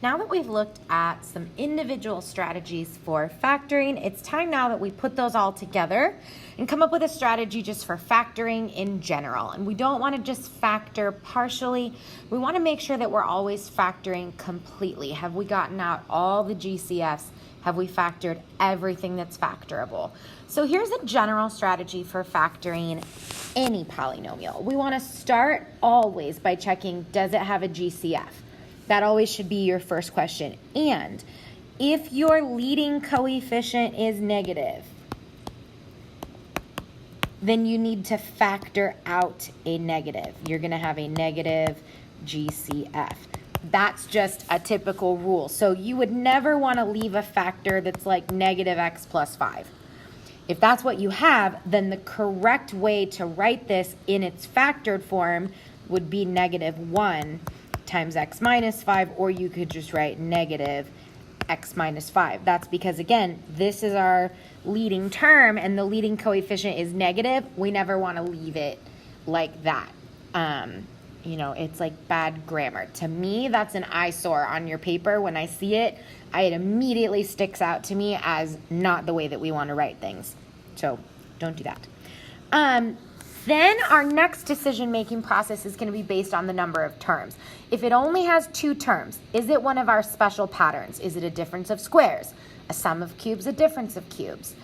Now that we've looked at some individual strategies for factoring, it's time now that we put those all together and come up with a strategy just for factoring in general. And we don't want to just factor partially. We want to make sure that we're always factoring completely. Have we gotten out all the GCFs? Have we factored everything that's factorable? So here's a general strategy for factoring any polynomial. We want to start always by checking, does it have a GCF? That always should be your first question. And if your leading coefficient is negative, then you need to factor out a negative. You're going to have a negative GCF. That's just a typical rule. So you would never want to leave a factor that's like negative x plus 5. If that's what you have, then the correct way to write this in its factored form would be negative 1 times x minus 5, or you could just write negative x minus 5. That's because, again, this is our leading term and the leading coefficient is negative. We never want to leave it like that. It's like bad grammar. To me, that's an eyesore on your paper. When I see it, it immediately sticks out to me as not the way that we want to write things. So don't do that. Then our next decision-making process is going to be based on the number of terms. If it only has 2 terms, is it one of our special patterns? Is it a difference of squares, a sum of cubes, a difference of cubes?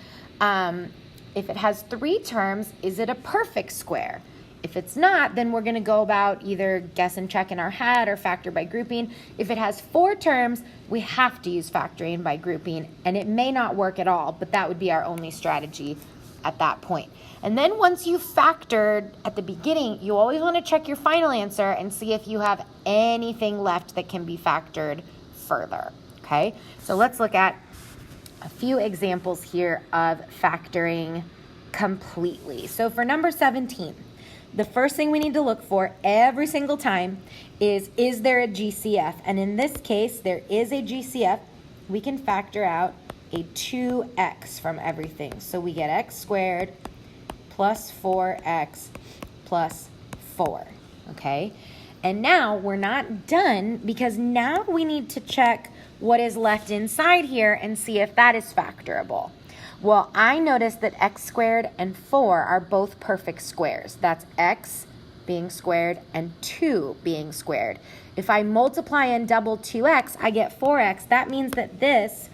If it has 3 terms, is it a perfect square? If it's not, then we're going to go about either guess and check in our head or factor by grouping. If it has 4 terms, we have to use factoring by grouping, and it may not work at all, but that would be our only strategy at that point. And then once you've factored at the beginning, you always want to check your final answer and see if you have anything left that can be factored further, okay? So let's look at a few examples here of factoring completely. So for number 17, the first thing we need to look for every single time is there a GCF? And in this case, there is a GCF. We can factor out a 2x from everything. So we get x squared plus 4x plus 4, okay? And now we're not done, because now we need to check what is left inside here and see if that is factorable. Well, I noticed that x squared and 4 are both perfect squares. That's x being squared and 2 being squared. If I multiply and double 2x, I get 4x. That means that this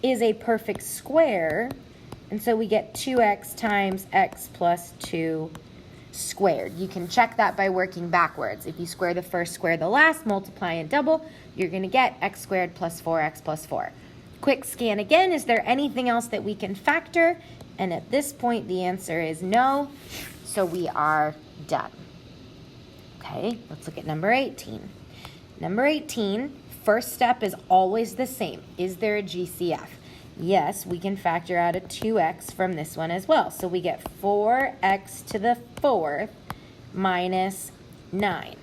is a perfect square, and so we get 2x times x plus 2 squared. You can check that by working backwards. If you square the first, square the last, multiply and double, you're going to get x squared plus 4x plus 4. Quick scan again. Is there anything else that we can factor? And at this point, the answer is no, so we are done. Okay, let's look at number 18. Number 18, first step is always the same. Is there a GCF? Yes, we can factor out a 2x from this one as well. So we get 4x to the 4th minus 9.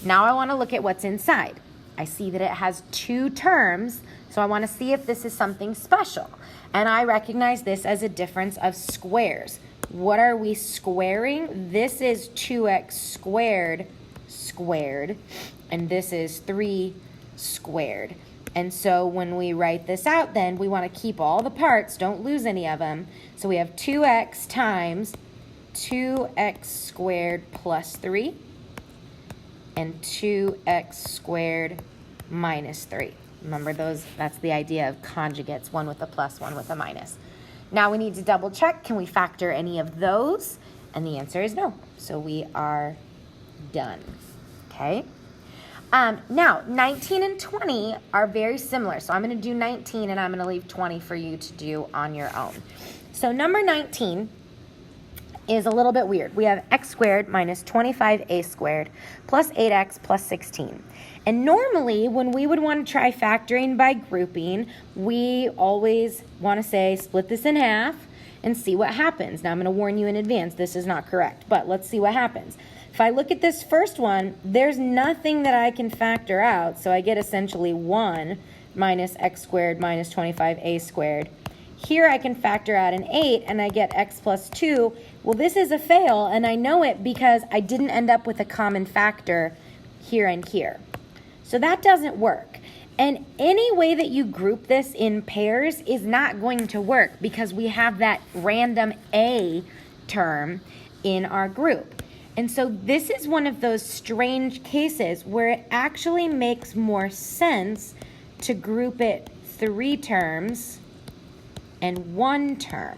Now I want to look at what's inside. I see that it has 2 terms, so I want to see if this is something special. And I recognize this as a difference of squares. What are we squaring? This is 2x squared squared, and this is 3 squared. And so when we write this out, then we want to keep all the parts, don't lose any of them. So we have 2x times 2x squared plus 3 and 2x squared minus 3. Remember those, that's the idea of conjugates, one with a plus, one with a minus. Now we need to double check, can we factor any of those? And the answer is no. So we are done, okay? Now, 19 and 20 are very similar. So I'm going to do 19 and I'm going to leave 20 for you to do on your own. So number 19 is a little bit weird. We have x squared minus 25a squared plus 8x plus 16. And normally, when we would want to try factoring by grouping, we always want to say split this in half and see what happens. Now, I'm going to warn you in advance, this is not correct, but let's see what happens. If I look at this first one, there's nothing that I can factor out, so I get essentially 1 minus x squared minus 25a squared. Here I can factor out an 8, and I get x plus 2. Well, this is a fail, and I know it because I didn't end up with a common factor here and here. So that doesn't work. And any way that you group this in pairs is not going to work because we have that random A term in our group. And so this is one of those strange cases where it actually makes more sense to group it 3 terms and 1 term.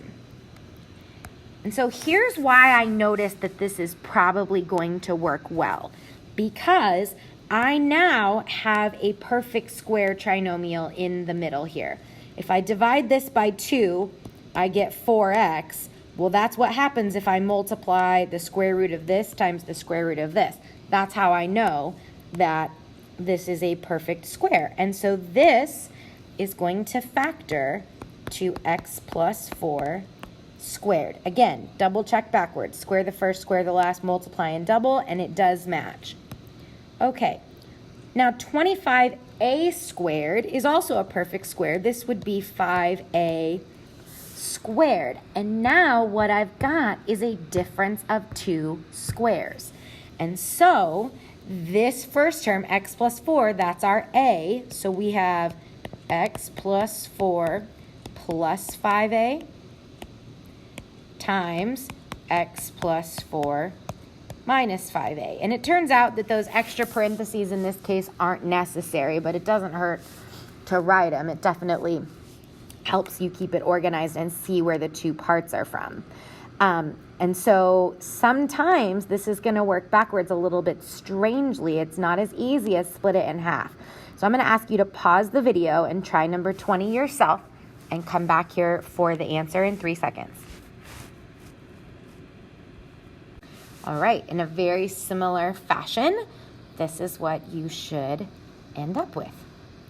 And so here's why I noticed that this is probably going to work well. Because I now have a perfect square trinomial in the middle here. If I divide this by 2, I get 4x. Well, that's what happens if I multiply the square root of this times the square root of this. That's how I know that this is a perfect square. And so this is going to factor to x plus 4 squared. Again, double check backwards. Square the first, square the last, multiply and double, and it does match. Okay, now 25a squared is also a perfect square. This would be 5a squared. And now what I've got is a difference of 2 squares. And so this first term, x plus 4, that's our a. So we have x plus 4 plus 5a times x plus 4 minus 5a. And it turns out that those extra parentheses in this case aren't necessary, but it doesn't hurt to write them. It definitely helps you keep it organized and see where the 2 parts are from. And so sometimes this is going to work backwards a little bit strangely. It's not as easy as split it in half. So I'm going to ask you to pause the video and try number 20 yourself and come back here for the answer in 3 seconds. All right, in a very similar fashion, this is what you should end up with,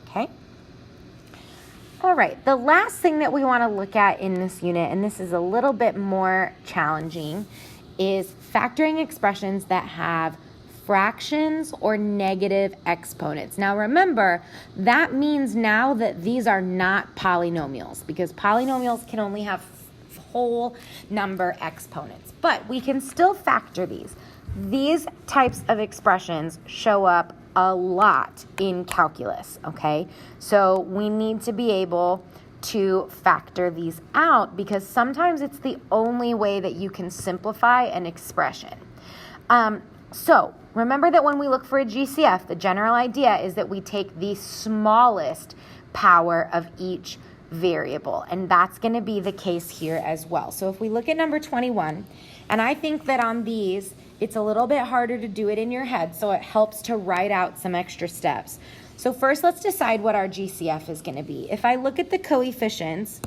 okay? All right, the last thing that we want to look at in this unit, and this is a little bit more challenging, is factoring expressions that have fractions or negative exponents. Now remember, that means now that these are not polynomials because polynomials can only have whole number exponents, but we can still factor these. These types of expressions show up a lot in calculus, okay? So we need to be able to factor these out because sometimes it's the only way that you can simplify an expression. So remember that when we look for a GCF, the general idea is that we take the smallest power of each variable, and that's going to be the case here as well. So if we look at number 21, and I think that on these, it's a little bit harder to do it in your head, so it helps to write out some extra steps. So first, let's decide what our GCF is going to be. If I look at the coefficients,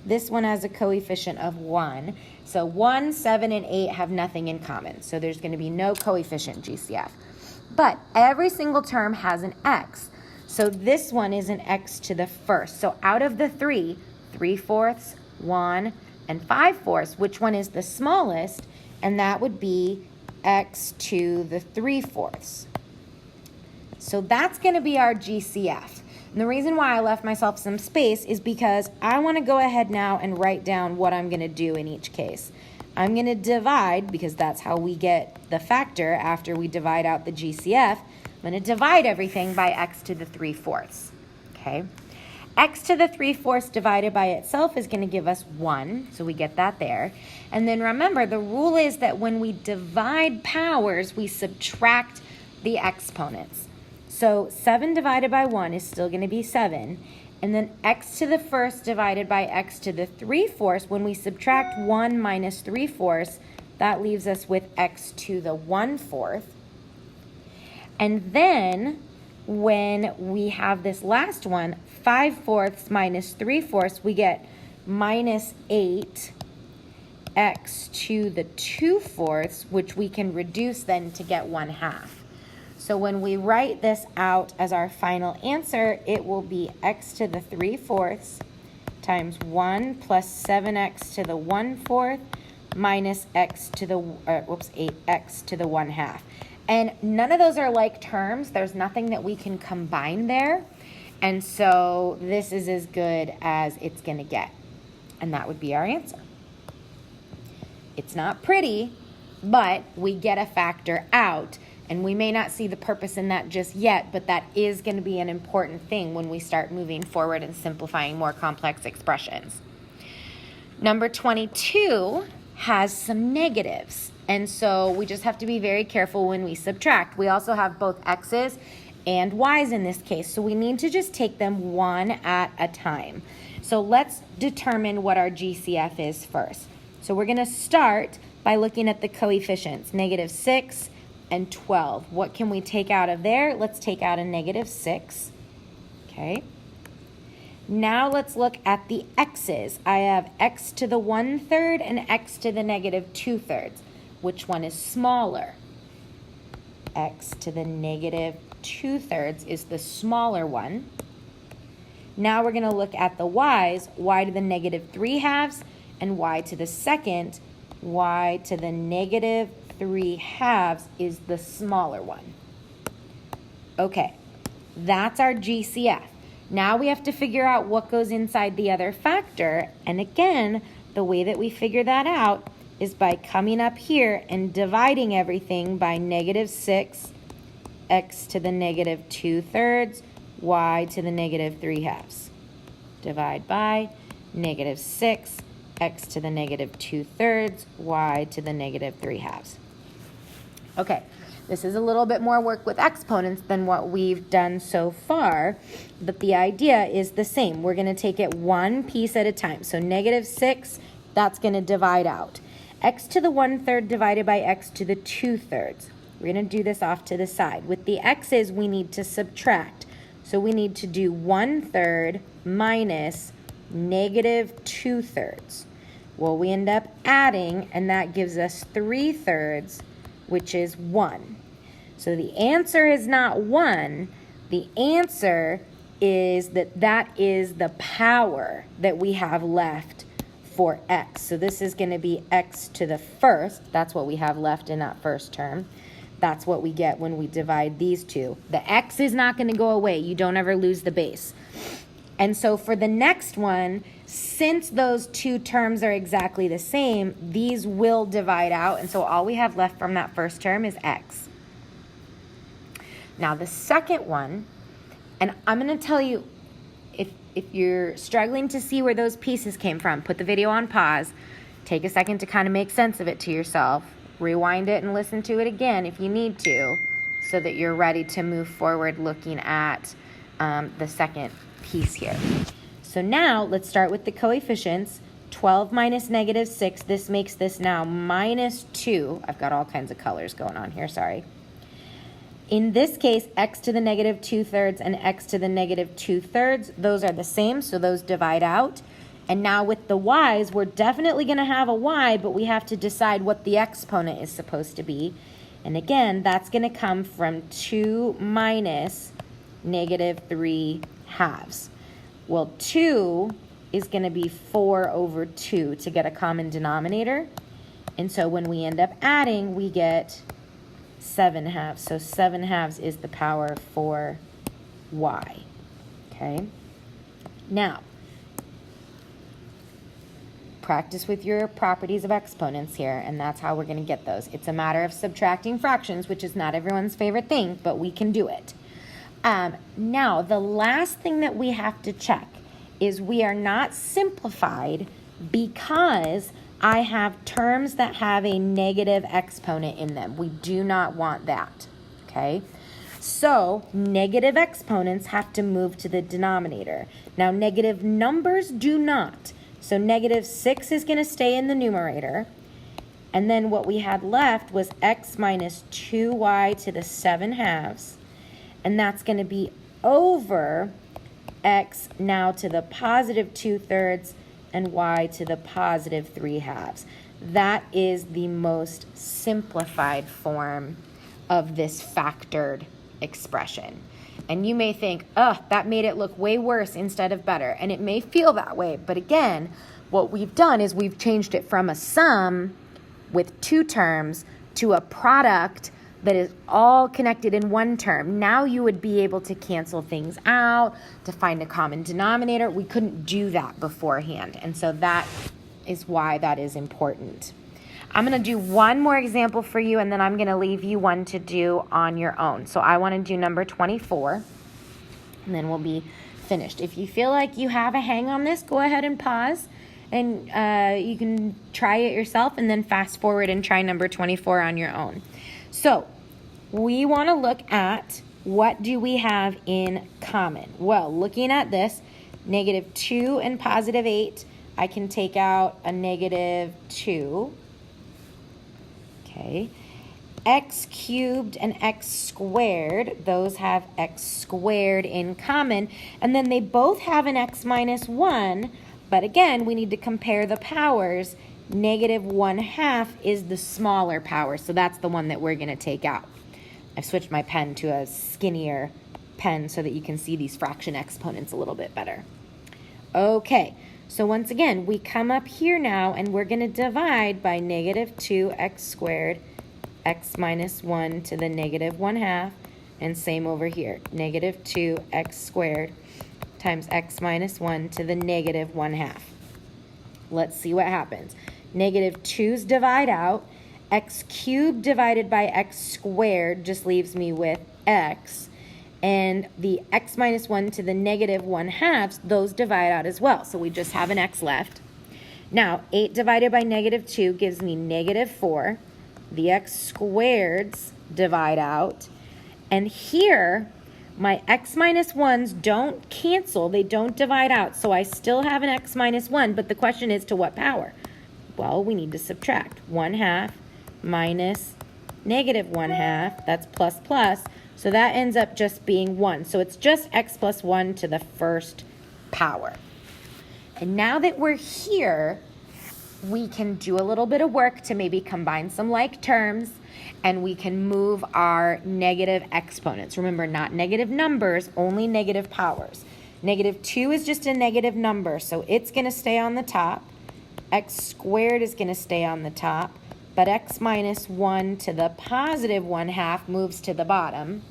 this one has a coefficient of 1. So 1, 7, and 8 have nothing in common, so there's going to be no coefficient GCF. But every single term has an x. So this one is an x to the first. So out of the 3, 3/4, 1, and 5/4, which one is the smallest? And that would be x to the 3/4. So that's going to be our GCF. And the reason why I left myself some space is because I want to go ahead now and write down what I'm going to do in each case. I'm going to divide, because that's how we get the factor after we divide out the GCF. I'm going to divide everything by x to the 3/4, okay? X to the 3/4 divided by itself is going to give us 1, so we get that there. And then remember, the rule is that when we divide powers, we subtract the exponents. So 7 divided by 1 is still going to be 7. And then x to the first divided by x to the 3/4, when we subtract 1 minus 3/4, that leaves us with x to the 1/4. And then when we have this last one, 5/4 minus 3/4, we get minus 8 x to the 2/4, which we can reduce then to get 1/2. So when we write this out as our final answer, it will be x to the 3/4 times 1 plus 7x to the 1/4 minus x to the, 8x to the 1/2. And none of those are like terms. There's nothing that we can combine there. And so this is as good as it's going to get. And that would be our answer. It's not pretty, but we get a factor out. And we may not see the purpose in that just yet, but that is going to be an important thing when we start moving forward and simplifying more complex expressions. Number 22 has some negatives. And so we just have to be very careful when we subtract. We also have both x's and y's in this case. So we need to just take them one at a time. So let's determine what our GCF is first. So we're going to start by looking at the coefficients, -6 and 12. What can we take out of there? Let's take out a -6. Okay. Now let's look at the x's. I have x to the 1/3 and x to the -2/3. Which one is smaller? X to the -2/3 is the smaller one. Now we're going to look at the y's, y to the -3/2 and y to the second. Y to the -3/2 is the smaller one. Okay, that's our GCF. Now we have to figure out what goes inside the other factor. And again, the way that we figure that out is by coming up here and dividing everything by -6, x to the -2/3, y to the -3/2. Divide by -6, x to the -2/3, y to the -3/2. Okay, this is a little bit more work with exponents than what we've done so far, but the idea is the same. We're going to take it one piece at a time. So -6, that's going to divide out. X to the 1/3 divided by x to the 2/3. We're going to do this off to the side. With the x's, we need to subtract. So we need to do 1/3 minus -2/3. Well, we end up adding, and that gives us 3/3, which is 1. So the answer is not 1. The answer is that is the power that we have left for x. So this is going to be x to the first. That's what we have left in that first term. That's what we get when we divide these two. The x is not going to go away. You don't ever lose the base. And so for the next one, since those two terms are exactly the same, these will divide out. And so all we have left from that first term is x. Now the second one, and I'm going to tell you, if you're struggling to see where those pieces came from, put the video on pause, take a second to kind of make sense of it to yourself, rewind it and listen to it again if you need to, so that you're ready to move forward looking at the second piece here. So now let's start with the coefficients. 12 minus -6, this makes this now -2. I've got all kinds of colors going on here, sorry. In this case, x to the -2/3 and x to the -2/3, those are the same, so those divide out. And now with the y's, we're definitely going to have a y, but we have to decide what the exponent is supposed to be. And again, that's going to come from 2 minus -3/2. Well, 2 is going to be 4 over 2 to get a common denominator. And so when we end up adding, we get 7/2. So 7/2 is the power for y. Okay? Now, practice with your properties of exponents here, and that's how we're going to get those. It's a matter of subtracting fractions, which is not everyone's favorite thing, but we can do it. Now, the last thing that we have to check is we are not simplified because I have terms that have a negative exponent in them. We do not want that, okay? So negative exponents have to move to the denominator. Now, negative numbers do not. So -6 is going to stay in the numerator. And then what we had left was x minus 2y to the 7/2. And that's going to be over x now to the positive 2/3 and y to the positive 3/2. That is the most simplified form of this factored expression. And you may think, oh, that made it look way worse instead of better. And it may feel that way. But again, what we've done is we've changed it from a sum with two terms to a product that is all connected in one term. Now you would be able to cancel things out, to find a common denominator. We couldn't do that beforehand. And so that is why that is important. I'm going to do one more example for you, and then I'm going to leave you one to do on your own. So I want to do number 24, and then we'll be finished. If you feel like you have a hang on this, go ahead and pause, and you can try it yourself, and then fast forward and try number 24 on your own. So we want to look at what do we have in common. Well, looking at this, -2 and +8, I can take out a -2. Okay. X cubed and x squared, those have x squared in common, and then they both have an x minus 1, but again, we need to compare the powers. -1/2 is the smaller power, so that's the one that we're going to take out. I've switched my pen to a skinnier pen so that you can see these fraction exponents a little bit better. Okay, so once again, we come up here now and we're going to divide by -2x squared, x minus 1 to the -1/2, and same over here, -2x squared times x minus 1 to the -1/2. Let's see what happens. -2's divide out. X cubed divided by x squared just leaves me with x. And the x minus 1 to the -1/2, those divide out as well. So we just have an x left. Now, 8 divided by -2 gives me -4. The x squareds divide out. And here, my x minus 1s don't cancel. They don't divide out. So I still have an x minus 1, but the question is to what power? Well, we need to subtract. 1/2 minus -1/2, that's plus plus. So that ends up just being 1. So it's just x plus 1 to the first power. And now that we're here, we can do a little bit of work to maybe combine some like terms, and we can move our negative exponents. Remember, not negative numbers, only negative powers. -2 is just a negative number, so it's going to stay on the top. X squared is going to stay on the top, but x minus 1 to the +1/2 moves to the bottom.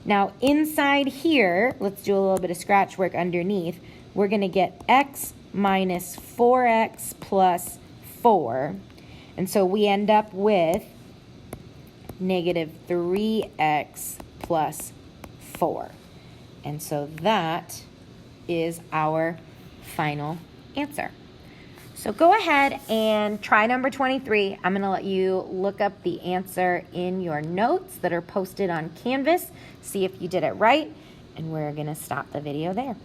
Now, inside here, let's do a little bit of scratch work underneath. We're going to get x minus 4x plus 4. And so we end up with -3x plus 4. And so that is our final answer. So go ahead and try number 23. I'm going to let you look up the answer in your notes that are posted on Canvas. See if you did it right. And we're going to stop the video there.